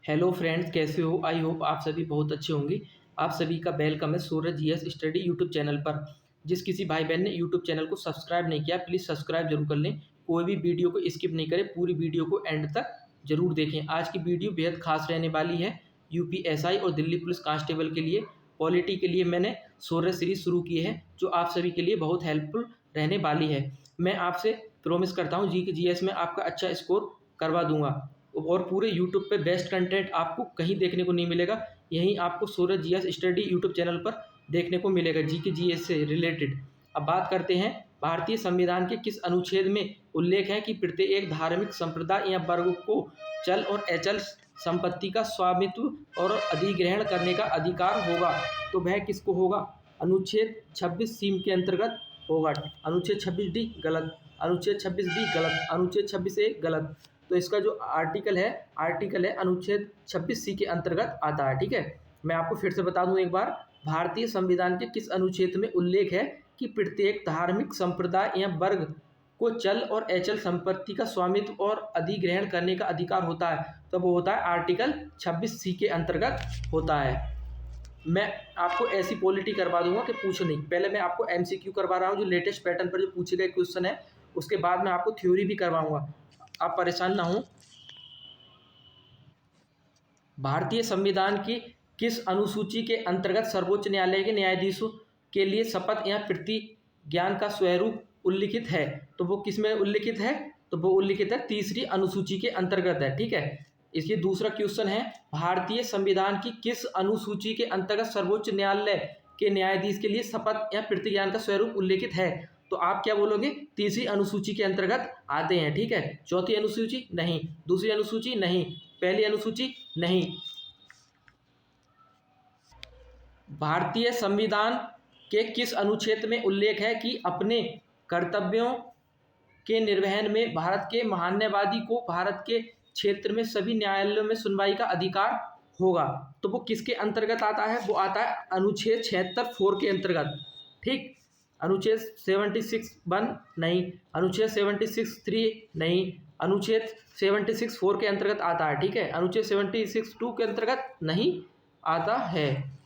Hello friends, कैसे हो? I hope आप सभी बहुत अच्छे होंगे। आप सभी का वेलकम है सूरज जीएस स्टडी यूट्यूब चैनल पर। जिस किसी भाई बहन ने यूट्यूब चैनल को सब्सक्राइब नहीं किया, प्लीज़ सब्सक्राइब जरूर कर लें। कोई भी वीडियो को स्किप नहीं करें, पूरी वीडियो को एंड तक जरूर देखें। आज की वीडियो बेहद खास रहने वाली है। यूपीएसआई और दिल्ली पुलिस कांस्टेबल के लिए, पॉलिटी के लिए मैंने सूरज सीरीज शुरू की है, जो आप सभी के लिए बहुत हेल्पफुल रहने वाली है। मैं आपसे प्रॉमिस करता हूँ जीएस में आपका अच्छा स्कोर करवा दूंगा और पूरे यूट्यूब पे बेस्ट कंटेंट आपको कहीं देखने को नहीं मिलेगा। यहीं आपको सूरज जीएस स्टडी यूट्यूब चैनल पर देखने को मिलेगा जीएस से रिलेटेड। अब बात करते हैं, भारतीय संविधान के किस अनुच्छेद में उल्लेख है कि प्रत्येक धार्मिक संप्रदाय या वर्ग को चल और अचल संपत्ति का स्वामित्व और अधिग्रहण करने का अधिकार होगा? तो वह किसको होगा? अनुच्छेद 26 सी के अंतर्गत होगा। अनुच्छेद 26 डी गलत, अनुच्छेद 26 डी गलत, अनुच्छेद 26 ए गलत। तो इसका जो आर्टिकल है अनुच्छेद 26 सी के अंतर्गत आता है। ठीक है, मैं आपको फिर से बता दूं एक बार, भारतीय संविधान के किस अनुच्छेद में उल्लेख है कि प्रत्येक धार्मिक संप्रदाय या वर्ग को चल और अचल संपत्ति का स्वामित्व और अधिग्रहण करने का अधिकार होता है? तो वो होता है आर्टिकल 26 सी के अंतर्गत होता है। मैं आपको ऐसी पॉलिटी करवा दूंगा कि पूछो नहीं। पहले मैं आपको एमसीक्यू करवा रहा हूँ, जो लेटेस्ट पैटर्न पर जो पूछे गए क्वेश्चन है, उसके बाद मैं आपको थ्योरी भी करवाऊंगा। आप परेशान ना हो। भारतीय संविधान की किस अनुसूची के अंतर्गत सर्वोच्च न्यायालय के न्यायाधीशों के लिए शपथ या प्रतिज्ञान का स्वरूप उल्लिखित है? तो वो किस में उल्लिखित है? तो वो उल्लिखित है तीसरी अनुसूची के अंतर्गत है। ठीक है, इसलिए दूसरा क्वेश्चन है, भारतीय संविधान की किस अनुसूची के अंतर्गत सर्वोच्च न्यायालय के न्यायाधीश के लिए शपथ या प्रतिज्ञान का स्वरूप उल्लिखित है? तो आप क्या बोलोगे? तीसरी अनुसूची के अंतर्गत आते हैं। ठीक है, चौथी अनुसूची नहीं, दूसरी अनुसूची नहीं, पहली अनुसूची नहीं। भारतीय संविधान के किस अनुच्छेद में उल्लेख है कि अपने कर्तव्यों के निर्वहन में भारत के महान्यायवादी को भारत के क्षेत्र में सभी न्यायालयों में सुनवाई का अधिकार होगा? तो वो किसके अंतर्गत आता है? वो आता है अनुच्छेद 76(4) के अंतर्गत। ठीक, अनुच्छेद 76(1) नहीं, अनुच्छेद 76(3) नहीं, अनुच्छेद 76(4) के अंतर्गत आता है। ठीक है, अनुच्छेद 76(2) के अंतर्गत नहीं आता है।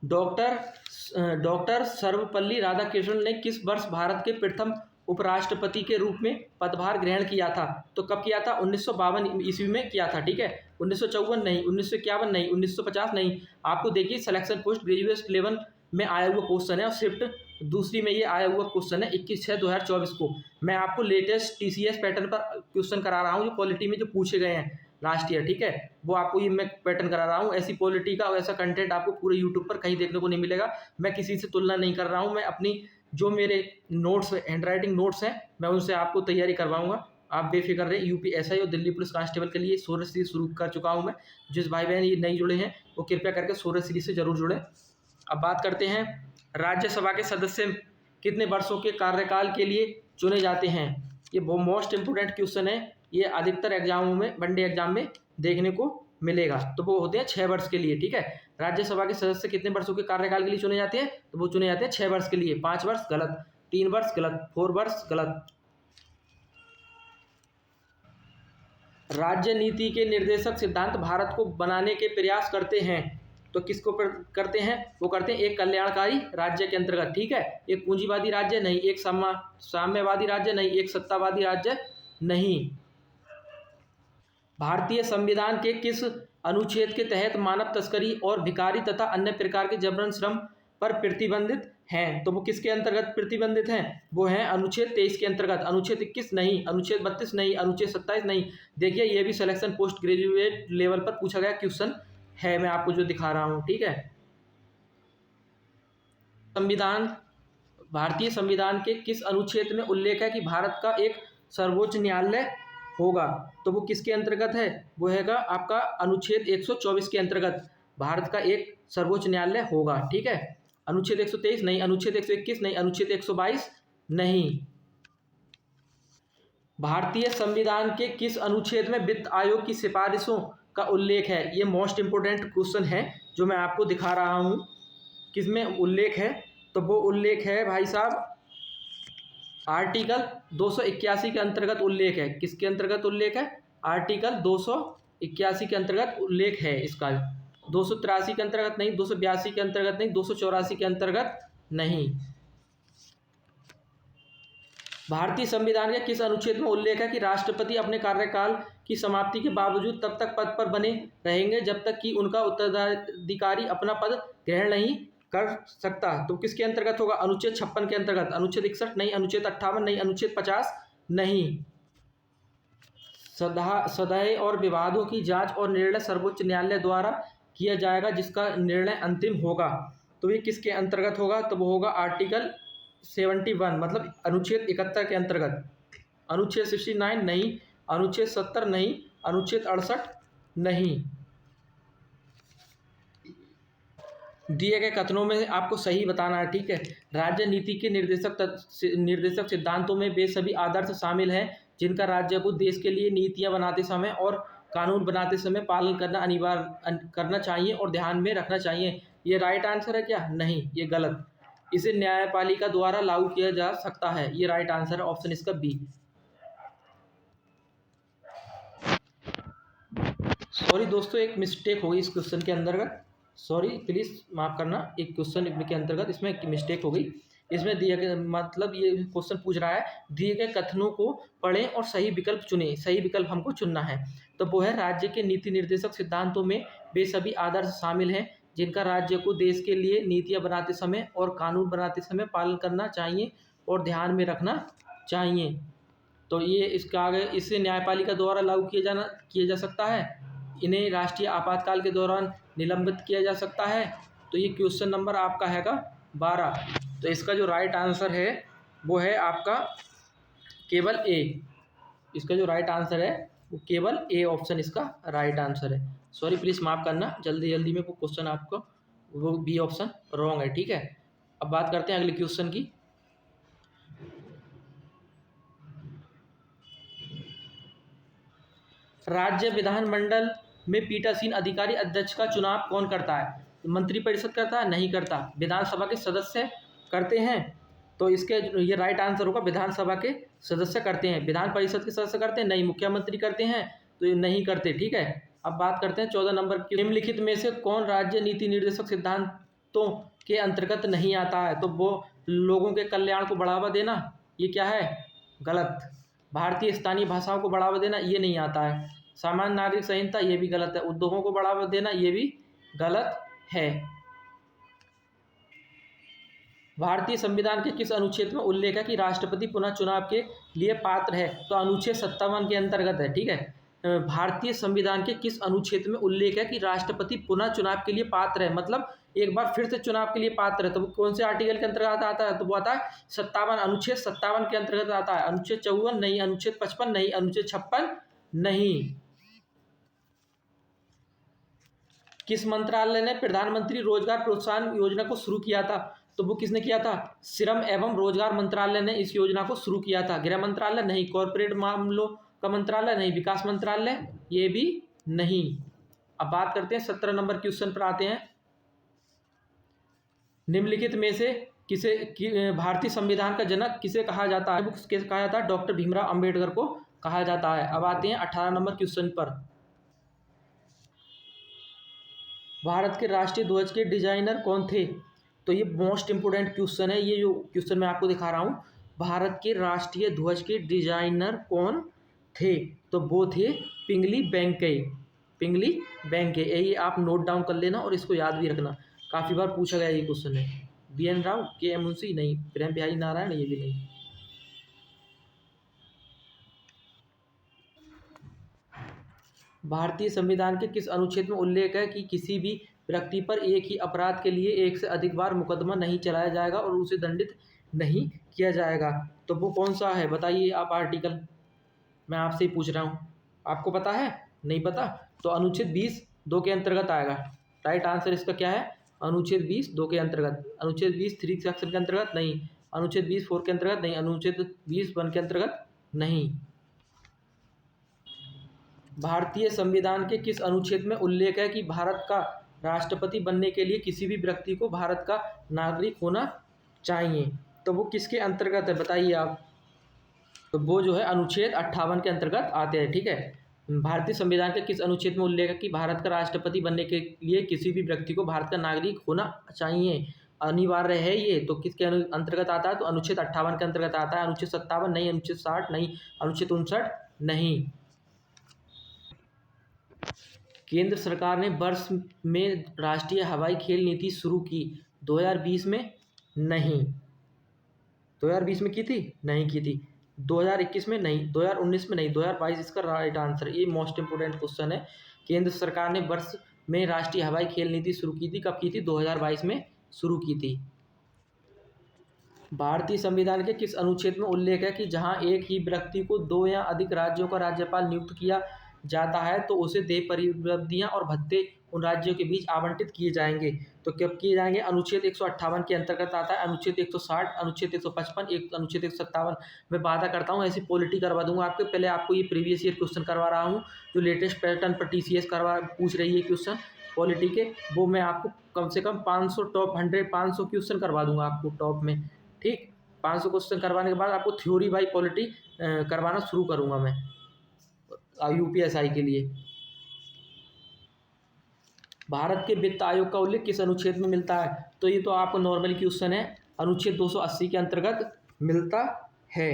डॉक्टर सर्वपल्ली राधाकृष्णन ने किस वर्ष भारत के प्रथम उपराष्ट्रपति के रूप में पदभार ग्रहण किया था? तो कब किया था? 1952 ईस्वी में किया था। ठीक है, 1954 नहीं, 1951 नहीं, 1950 नहीं। आपको देखिए, सिलेक्शन पोस्ट ग्रेजुएट लेवल में आया हुआ क्वेश्चन है और शिफ्ट दूसरी में ये आया हुआ क्वेश्चन है 21/6/2024 को। मैं आपको लेटेस्ट टीसीएस पैटर्न पर क्वेश्चन करा रहा हूँ, जो पॉलिटी में जो पूछे गए हैं लास्ट ईयर। ठीक है, वो आपको ये मैं पैटर्न करा रहा हूँ। ऐसी पॉलिटी का वैसा कंटेंट आपको पूरे यूट्यूब पर कहीं देखने को नहीं मिलेगा। मैं किसी से तुलना नहीं कर रहा हूँ, मैं अपनी जो मेरे नोट्स, हैंड राइटिंग नोट्स हैं, मैं उनसे आपको तैयारी करवाऊंगा। आप बेफिक्र रहे। यूपीएसआई और दिल्ली पुलिस कांस्टेबल के लिए सूरज सीरीज शुरू कर चुका हूँ मैं। जिस भाई बहन ये नहीं जुड़े हैं, वो कृपया करके सूरज सीरीज से जरूर जुड़ें। अब बात करते हैं, राज्यसभा के सदस्य कितने वर्षों के कार्यकाल के लिए चुने जाते हैं? ये बहुत मोस्ट इंपोर्टेंट क्वेश्चन है। ये अधिकतर एग्जामों में, वनडे एग्जाम में देखने को मिलेगा। तो वो होते हैं 6 वर्ष के लिए। ठीक है, राज्यसभा के सदस्य कितने वर्षों के कार्यकाल के लिए चुने जाते हैं? तो वो चुने जाते हैं 6 वर्ष के लिए। 5 वर्ष गलत, 3 वर्ष गलत, 4 वर्ष गलत। राज्य नीति के निर्देशक सिद्धांत भारत को बनाने के प्रयास करते हैं? तो किसको करते हैं? वो करते हैं एक कल्याणकारी राज्य के अंतर्गत। ठीक है, एक पूंजीवादी राज्य नहीं, एक साम्यवादी राज्य नहीं, एक सत्तावादी राज्य नहीं। भारतीय संविधान के किस अनुच्छेद के तहत मानव तस्करी और भिखारी तथा अन्य प्रकार के जबरन श्रम पर प्रतिबंधित हैं? तो वो किसके अंतर्गत प्रतिबंधित हैं? वो हैं अनुच्छेद 23 के अंतर्गत। अनुच्छेद 21 नहीं, अनुच्छेद 32 नहीं, अनुच्छेद 27 नहीं। देखिए, ये भी सिलेक्शन पोस्ट ग्रेजुएट लेवल पर पूछा गया क्वेश्चन है, मैं आपको जो दिखा रहा हूँ। ठीक है, भारतीय संविधान के किस अनुच्छेद में उल्लेख है कि भारत का एक सर्वोच्च न्यायालय होगा? तो वो किसके अंतर्गत है? वो हैगा आपका अनुच्छेद 124 के अंतर्गत भारत का एक सर्वोच्च न्यायालय होगा। ठीक है, अनुच्छेद 123 नहीं, अनुच्छेद 121 नहीं, अनुच्छेद 122 नहीं। भारतीय संविधान के किस अनुच्छेद में वित्त आयोग की सिफारिशों का उल्लेख है? ये मोस्ट इंपोर्टेंट क्वेश्चन है, जो मैं आपको दिखा रहा हूँ। किसमें उल्लेख है? तो वो उल्लेख है भाई साहब आर्टिकल 281 के अंतर्गत उल्लेख है। किसके अंतर्गत उल्लेख है? आर्टिकल 281 के अंतर्गत उल्लेख है इसका। 283 के अंतर्गत नहीं, 282 के अंतर्गत नहीं, 284 के अंतर्गत नहीं। भारतीय संविधान के किस अनुच्छेद में उल्लेख है कि राष्ट्रपति अपने कार्यकाल की समाप्ति के बावजूद तब तक पद पर बने रहेंगे जब तक कि उनका उत्तराधिकारी अपना पद ग्रहण नहीं कर सकता? तो किसके अंतर्गत होगा? अनुच्छेद 56 के अंतर्गत। अनुच्छेद 61 नहीं, अनुच्छेद 58 नहीं, अनुच्छेद 50 नहीं। सदाए और विवादों की जांच और निर्णय सर्वोच्च न्यायालय द्वारा किया जाएगा जिसका निर्णय अंतिम होगा। तो ये किसके अंतर्गत होगा? तो वो होगा आर्टिकल 71 मतलब अनुच्छेद 71 के अंतर्गत। अनुच्छेद 69 नहीं, अनुच्छेद 70 नहीं, अनुच्छेद 68 नहीं। दिए गए कथनों में आपको सही बताना है, ठीक है। राज्य नीति के निर्देशक सिद्धांतों में वे सभी आदर्श शामिल हैं जिनका राज्य को देश के लिए नीतियां बनाते समय और कानून बनाते समय पालन करना अनिवार्य करना चाहिए और ध्यान में रखना चाहिए। ये राइट आंसर है क्या? नहीं, ये गलत। इसे न्यायपालिका द्वारा लागू किया जा सकता है, ये राइट आंसर है, ऑप्शन इसका बी। सॉरी दोस्तों, एक मिस्टेक हो गई इस क्वेश्चन के अंतर्गत, सॉरी प्लीज़ माफ़ करना। एक क्वेश्चन के अंतर्गत इसमें एक मिस्टेक हो गई। इसमें दिया गया मतलब ये क्वेश्चन पूछ रहा है दिए गए कथनों को पढ़ें और सही विकल्प चुनें। सही विकल्प हमको चुनना है, तो वो है राज्य के नीति निर्देशक सिद्धांतों में वे सभी आदर्श शामिल हैं जिनका राज्य को देश के लिए नीतियां बनाते समय और कानून बनाते समय पालन करना चाहिए और ध्यान में रखना चाहिए। तो ये इसका आगे इसे न्यायपालिका द्वारा लागू किया जा सकता है। इन्हें राष्ट्रीय आपातकाल के दौरान निलंबित किया जा सकता है। तो ये क्वेश्चन नंबर आपका हैगा 12। तो इसका जो राइट आंसर है वो है आपका केवल ए। इसका जो राइट आंसर है वो केवल ए ऑप्शन इसका राइट आंसर है। सॉरी प्लीज़ माफ़ करना, जल्दी में वो क्वेश्चन आपको वो बी ऑप्शन रॉन्ग है, ठीक है। अब बात करते हैं अगले क्वेश्चन की। राज्य विधानमंडल में पीठासीन अधिकारी अध्यक्ष का चुनाव कौन करता है? मंत्रिपरिषद करता है? नहीं करता। विधानसभा के सदस्य करते हैं? तो इसके ये राइट आंसर होगा विधानसभा के सदस्य करते हैं। विधान परिषद के सदस्य करते हैं? नहीं। मुख्यमंत्री करते हैं? तो ये नहीं करते, ठीक है। अब बात करते हैं 14 नंबर की। निम्नलिखित में से कौन राज्य नीति निर्देशक सिद्धांतों के अंतर्गत नहीं आता है? तो वो लोगों के कल्याण को बढ़ावा देना, ये क्या है? गलत। भारतीय स्थानीय भाषाओं को बढ़ावा देना, ये नहीं आता है। सामान्य नागरिक संहिता, ये भी गलत है। उद्योगों को बढ़ावा देना, ये भी गलत है। भारतीय संविधान के किस अनुच्छेद में उल्लेख है कि राष्ट्रपति पुनः चुनाव के लिए पात्र है? तो अनुच्छेद 57 के अंतर्गत है, ठीक है। भारतीय संविधान के किस अनुच्छेद में उल्लेख है कि राष्ट्रपति पुनः चुनाव के लिए पात्र है, मतलब एक बार फिर से चुनाव के लिए पात्र है? तो कौन से आर्टिकल के अंतर्गत आता है? तो वो आता है 57, अनुच्छेद 57 के अंतर्गत आता है। अनुच्छेद 54 नहीं, अनुच्छेद 55 नहीं, अनुच्छेद 56 नहीं। किस मंत्रालय ने प्रधानमंत्री रोजगार प्रोत्साहन योजना को शुरू किया था? तो वो किसने किया था? श्रम एवं रोजगार मंत्रालय ने इस योजना को शुरू किया था। गृह मंत्रालय नहीं, कॉर्पोरेट मामलों का मंत्रालय नहीं, विकास मंत्रालय ये भी नहीं। अब बात करते हैं 17 नंबर क्वेश्चन पर आते हैं। निम्नलिखित में से भारतीय संविधान का जनक किसे कहा जाता है? किसे कहा जाता है? डॉक्टर भीमराव अंबेडकर को कहा जाता है। अब आते हैं 18 नंबर क्वेश्चन पर। भारत के राष्ट्रीय ध्वज के डिजाइनर कौन थे? तो ये मोस्ट इंपोर्टेंट क्वेश्चन है। ये जो क्वेश्चन मैं आपको दिखा रहा हूँ, भारत के राष्ट्रीय ध्वज के डिजाइनर कौन थे? तो वो थे पिंगली वेंकैया। पिंगली वेंकैया, ये आप नोट डाउन कर लेना और इसको याद भी रखना, काफ़ी बार पूछा गया ये क्वेश्चन है। BN राव, KM मुंशी नहीं, प्रेम बिहारी नारायण ये भी नहीं। भारतीय संविधान के किस अनुच्छेद में उल्लेख है कि किसी भी व्यक्ति पर एक ही अपराध के लिए एक से अधिक बार मुकदमा नहीं चलाया जाएगा और उसे दंडित नहीं किया जाएगा? तो वो कौन सा है बताइए आप आर्टिकल, मैं आपसे ही पूछ रहा हूँ। आपको पता है? नहीं पता? तो अनुच्छेद 20(2) के अंतर्गत आएगा। राइट आंसर इसका क्या है? अनुच्छेद 20(2) के अंतर्गत। अनुच्छेद 20(3) सेक्शन के अंतर्गत नहीं, अनुच्छेद 20(4) के अंतर्गत नहीं, अनुच्छेद 20(1) के अंतर्गत नहीं। भारतीय संविधान के किस अनुच्छेद में उल्लेख है कि भारत का राष्ट्रपति बनने के लिए किसी भी व्यक्ति को भारत का नागरिक होना चाहिए? तो वो किसके अंतर्गत है बताइए आप? तो वो जो है अनुच्छेद 58 के अंतर्गत आते हैं, ठीक है। भारतीय संविधान के किस अनुच्छेद में उल्लेख है कि भारत का राष्ट्रपति बनने के लिए किसी भी व्यक्ति को भारत का नागरिक होना चाहिए, अनिवार्य है ये? तो किसके अंतर्गत आता है? तो अनुच्छेद 58 के अंतर्गत आता है। अनुच्छेद 57 नहीं, अनुच्छेद 60 नहीं, अनुच्छेद 59 नहीं। केंद्र सरकार ने वर्ष में राष्ट्रीय हवाई खेल नीति शुरू की 2020 में? नहीं। 2020 में की थी? नहीं की थी। 2021 में? नहीं। 2019 में? नहीं। 2022 इसका राइट आंसर। ये मोस्ट इंपोर्टेंट क्वेश्चन है। केंद्र सरकार ने वर्ष में राष्ट्रीय हवाई खेल नीति शुरू की थी, कब की थी? 2022 में शुरू की थी। भारतीय संविधान के किस अनुच्छेद में उल्लेख है कि जहां एक ही व्यक्ति को 2 या अधिक राज्यों का राज्यपाल नियुक्त किया जाता है तो उसे देय परिविधियां और भत्ते उन राज्यों के बीच आवंटित किए जाएंगे? तो कब किए जाएंगे? अनुच्छेद 158 के अंतर्गत आता है। अनुच्छेद 160, अनुच्छेद 155, अनुच्छेद 157। मैं वादा करता हूँ ऐसी पॉलिटी करवा दूंगा आपके। पहले आपको ये प्रीवियस ईयर क्वेश्चन करवा रहा हूँ, जो लेटेस्ट पैटर्न पर TCS पूछ रही है क्वेश्चन पॉलिटी के, वो मैं आपको कम से कम 500 टॉप 100 500 क्वेश्चन करवा दूंगा आपको टॉप में। ठीक, 500 क्वेश्चन करवाने के बाद आपको थ्योरी बाई पॉलिटी करवाना शुरू करूंगा मैं UPSI के लिए। भारत के वित्त आयोग का उल्लेख किस अनुच्छेद में मिलता है? तो ये तो आपको नॉर्मल क्वेश्चन है, अनुच्छेद 280 के अंतर्गत मिलता है।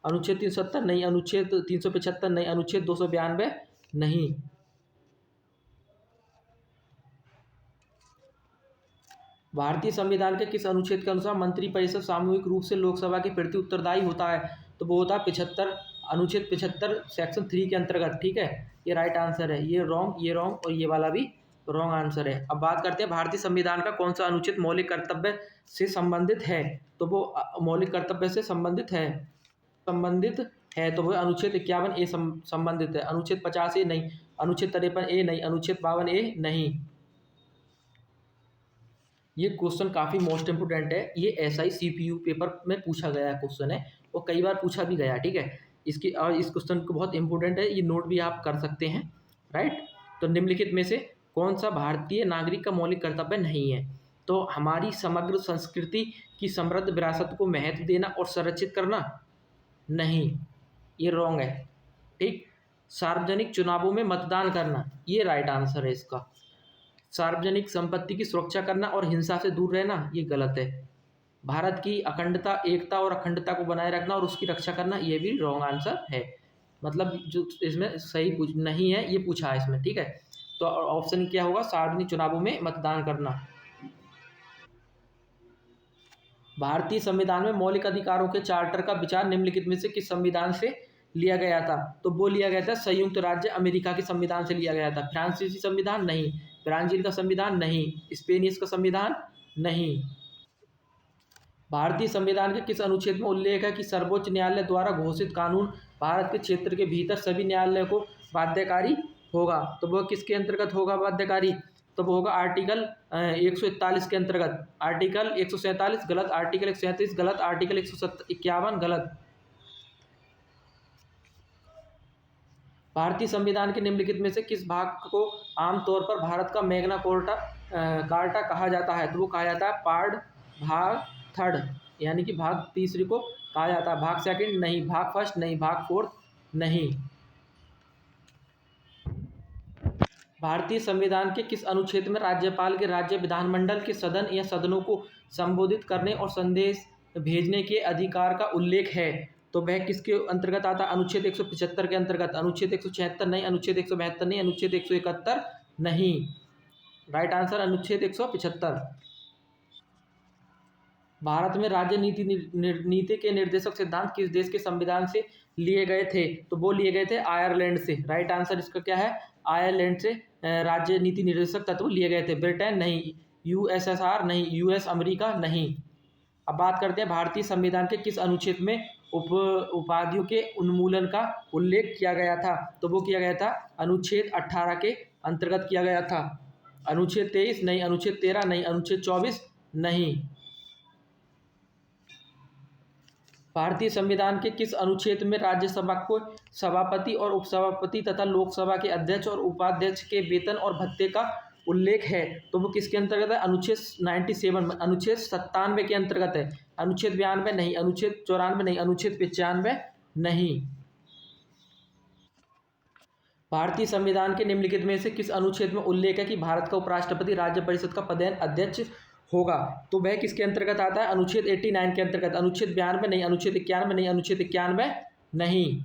अनुच्छेद 370 नहीं, अनुच्छेद 375 नहीं, अनुच्छेद 292 नहीं। भारतीय संविधान के किस अनुच्छेद के अनुसार मंत्रिपरिषद सामूहिक रूप से लोकसभा के प्रति उत्तरदायी होता है? तो वो होता है 75, अनुच्छेद 75 सेक्शन 3 के अंतर्गत। ठीक है, ये राइट आंसर है। ये रॉन्ग और ये वाला भी रॉन्ग आंसर है। अब बात करते हैं भारतीय संविधान का कौन सा अनुच्छेद मौलिक कर्तव्य से संबंधित है? तो वो मौलिक कर्तव्य से संबंधित है तो वो अनुच्छेद 51A संबंधित है। अनुच्छेद 50A नहीं, अनुच्छेद 53A नहीं, अनुच्छेद 52A नहीं। ये क्वेश्चन काफ़ी मोस्ट इंपोर्टेंट है। ये SI CPU पेपर में पूछा गया क्वेश्चन है और कई बार पूछा भी गया। ठीक है, इसकी और इस क्वेश्चन को बहुत इंपॉर्टेंट है, ये नोट भी आप कर सकते हैं। राइट, तो निम्नलिखित में से कौन सा भारतीय नागरिक का मौलिक कर्तव्य नहीं है? तो हमारी समग्र संस्कृति की समृद्ध विरासत को महत्व देना और संरक्षित करना? नहीं, ये रॉन्ग है। ठीक, सार्वजनिक चुनावों में मतदान करना, ये राइट आंसर है इसका। सार्वजनिक संपत्ति की सुरक्षा करना और हिंसा से दूर रहना, ये गलत है। भारत की अखंडता, एकता और अखंडता को बनाए रखना और उसकी रक्षा करना, ये भी रॉन्ग आंसर है। मतलब जो इसमें सही नहीं है ये पूछा है इसमें। ठीक है, तो ऑप्शन क्या होगा? सार्वजनिक चुनावों में मतदान करना। भारतीय संविधान में मौलिक अधिकारों के चार्टर का विचार निम्नलिखित में से किस संविधान से लिया गया था? तो वो लिया गया था संयुक्त राज्य अमेरिका के संविधान से लिया गया था। फ्रांसीसी संविधान? नहीं। ब्राजील का संविधान? नहीं। स्पेनिश का संविधान? नहीं। भारतीय संविधान के किस अनुच्छेद में उल्लेख है कि सर्वोच्च न्यायालय द्वारा घोषित कानून भारत के क्षेत्र के भीतर सभी न्यायालयों को बाध्यकारी होगा? तो वह किसके अंतर्गत होगा बाध्यकारी? तो वो होगा आर्टिकल 141 के अंतर्गत। आर्टिकल 147 गलत, आर्टिकल 137 गलत, आर्टिकल 151 गलत। भारतीय संविधान के निम्नलिखित में से किस भाग को आमतौर पर भारत का मैग्ना कार्टा कहा जाता है? तो वो कहा जाता है पार्ट भाग 3, यानी कि भाग 3 को कहा जाता है। भाग 2 नहीं, भाग 1 नहीं, भाग 4 नहीं। भारतीय संविधान के किस अनुच्छेद में राज्यपाल के राज्य विधानमंडल के सदन या सदनों को संबोधित करने और संदेश भेजने के अधिकार का उल्लेख है? तो वह किसके अंतर्गत आता है? अनुच्छेद 175 के अंतर्गत। अनुच्छेद 176 नहीं, अनुच्छेद 172 नहीं, अनुच्छेद 171 नहीं। राइट आंसर अनुच्छेद 175। भारत में राज्य नीति के निर्देशक सिद्धांत किस देश के संविधान से लिए गए थे? तो वो लिए गए थे आयरलैंड से। राइट आंसर इसका क्या है? आयरलैंड से राज्य नीति निर्देशक तत्व लिए गए थे। ब्रिटेन? नहीं। USSR? नहीं। US America? नहीं। अब बात करते हैं भारतीय संविधान के किस अनुच्छेद में उपाधियों के उन्मूलन का उल्लेख किया गया था? तो वो किया गया था अनुच्छेद 18 के अंतर्गत किया गया था। अनुच्छेद 23 नहीं, अनुच्छेद 13 नहीं, अनुच्छेद 24 नहीं। भारतीय संविधान के किस अनुच्छेद में राज्यसभा को सभापति और उपसभापति तथा लोकसभा के अध्यक्ष और उपाध्यक्ष के वेतन और भत्ते का उल्लेख है? तो वो किसके अंतर्गत है? अनुच्छेद 97, अनुच्छेद 97 के अंतर्गत है। अनुच्छेद 92 नहीं, अनुच्छेद 94 नहीं, अनुच्छेद 95 नहीं। भारतीय संविधान के निम्नलिखित में से किस अनुच्छेद में उल्लेख है कि भारत का उपराष्ट्रपति राज्य परिषद का पदेन अध्यक्ष होगा? तो वह किसके अंतर्गत आता है? अनुच्छेद 89 के अंतर्गत। अनुच्छेद 92 नहीं, अनुच्छेद 91 नहीं, अनुच्छेद 91 नहीं।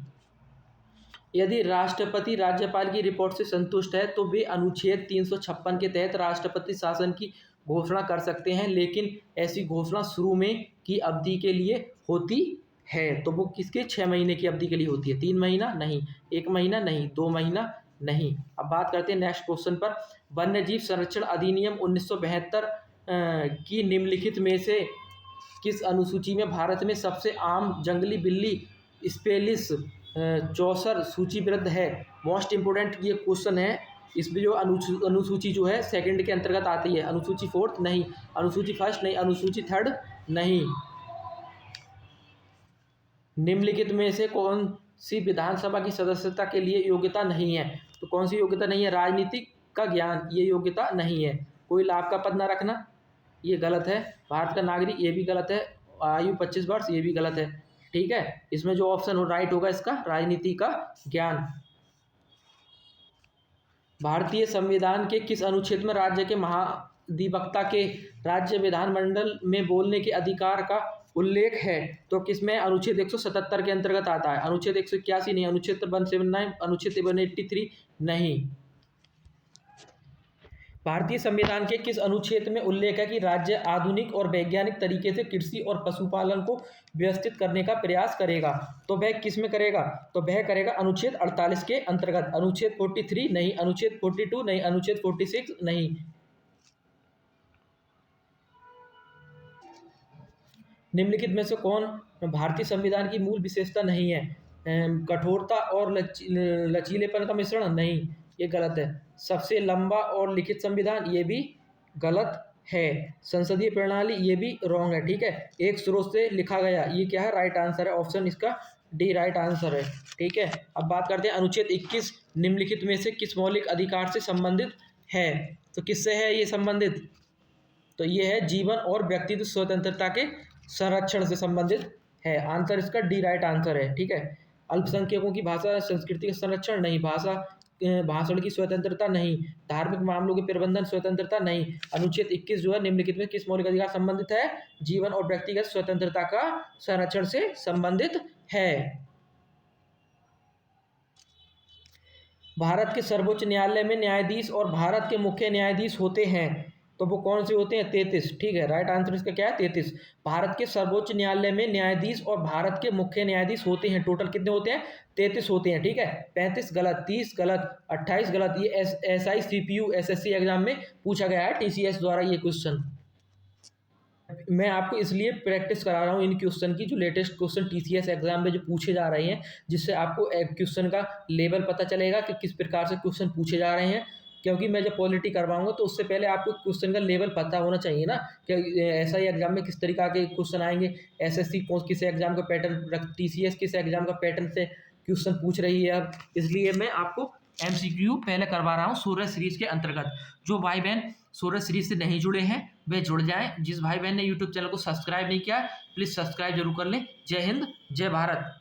यदि राष्ट्रपति राज्यपाल की रिपोर्ट से संतुष्ट है तो वे अनुच्छेद 356 के तहत राष्ट्रपति शासन की घोषणा कर सकते हैं, लेकिन ऐसी घोषणा शुरू में की अवधि के लिए होती है। तो वो किसके 6 महीने की अवधि के लिए होती है? 3 महीना नहीं, 1 महीना नहीं, 2 महीना नहीं। अब बात करते हैं नेक्स्ट क्वेश्चन पर। वन्यजीव संरक्षण अधिनियम 1972 की निम्नलिखित में से किस अनुसूची में भारत में सबसे आम जंगली बिल्ली स्पेलिस चौसर सूचीबद्ध है? मोस्ट इम्पोर्टेंट ये क्वेश्चन है। इसमें जो अनुसूची जो है सेकंड के अंतर्गत आती है। अनुसूची 4 नहीं, अनुसूची 1 नहीं, अनुसूची 3 नहीं। निम्नलिखित में से कौन सी विधानसभा की सदस्यता के लिए योग्यता नहीं है? तो कौन सी योग्यता नहीं है? राजनीतिक का ज्ञान, ये योग्यता नहीं है। कोई लाभ का पद न रखना, ये गलत है। भारत का नागरिक, ये भी गलत है। आयु 25 वर्ष, ये भी गलत है। ठीक है, इसमें जो ऑप्शन हो राइट होगा इसका राजनीति का ज्ञान। भारतीय संविधान के किस अनुच्छेद में राज्य के महाधिवक्ता के राज्य विधानमंडल में बोलने के अधिकार का उल्लेख है? तो किसमें? अनुच्छेद 177 के अंतर्गत आता है। अनुच्छेद 181 नहीं, अनुच्छेद 179, अनुच्छेद 183 नहीं। भारतीय संविधान के किस अनुच्छेद में उल्लेख है कि राज्य आधुनिक और वैज्ञानिक तरीके से कृषि और पशुपालन को व्यवस्थित करने का प्रयास करेगा? तो वह किस में करेगा? तो वह करेगा अनुच्छेद 48 के अंतर्गत। अनुच्छेद 43 नहीं, अनुच्छेद 42 नहीं, अनुच्छेद 46 नहीं। निम्नलिखित में से कौन भारतीय संविधान की मूल विशेषता नहीं है? कठोरता और लचीलेपन का मिश्रण नहीं, ये गलत है। सबसे लंबा और लिखित संविधान, ये भी गलत है। संसदीय प्रणाली, ये भी रॉन्ग है। ठीक है, एक स्रोत से लिखा गया, ये क्या है? राइट आंसर है। ऑप्शन इसका डी राइट आंसर है। ठीक है, अब बात करते हैं अनुच्छेद 21 निम्नलिखित में से किस मौलिक अधिकार से संबंधित है? तो किससे है ये संबंधित? तो ये है जीवन और व्यक्तित्व स्वतंत्रता के संरक्षण से संबंधित है। आंसर इसका डी राइट आंसर है। ठीक है, अल्पसंख्यकों की भाषा संस्कृति का संरक्षण नहीं, भाषण की स्वतंत्रता नहीं, धार्मिक मामलों के प्रबंधन स्वतंत्रता नहीं। अनुच्छेद 21 जो है निम्नलिखित में किस मौलिक अधिकार संबंधित है? जीवन और व्यक्तिगत स्वतंत्रता का संरक्षण से संबंधित है। भारत के सर्वोच्च न्यायालय में न्यायाधीश और भारत के मुख्य न्यायाधीश होते हैं, तो वो कौन से होते हैं? 33। ठीक है, राइट आंसर इसका क्या है? 33। भारत के सर्वोच्च न्यायालय में न्यायाधीश और भारत के मुख्य न्यायाधीश होते हैं। टोटल कितने होते हैं? 33 होते हैं। ठीक है, 35 गलत, 30 गलत, 28 गलत। ये SI CPU SSC एग्जाम में पूछा गया है TCS द्वारा ये क्वेश्चन। मैं आपको इसलिए प्रैक्टिस करा रहा हूँ इन क्वेश्चन की, जो लेटेस्ट क्वेश्चन TCS एग्जाम में जो पूछे जा रहे हैं, जिससे आपको क्वेश्चन का लेवल पता चलेगा कि किस प्रकार से क्वेश्चन पूछे जा रहे हैं। क्योंकि मैं जब पॉलिटी करवाऊंगा तो उससे पहले आपको क्वेश्चन का लेवल पता होना चाहिए ना, कि ऐसा ही एग्जाम में किस तरीका के क्वेश्चन आएंगे। SSC किस एग्जाम का पैटर्न, TCS किस एग्जाम का पैटर्न से क्वेश्चन पूछ रही है। अब इसलिए मैं आपको MCQ पहले करवा रहा हूँ सूरज सीरीज के अंतर्गत। जो भाई बहन सूरज सीरीज से नहीं जुड़े हैं वे जुड़ जाएं। जिस भाई बहन ने यूट्यूब चैनल को सब्सक्राइब नहीं किया, प्लीज़ सब्सक्राइब जरूर कर लें। जय हिंद, जय भारत।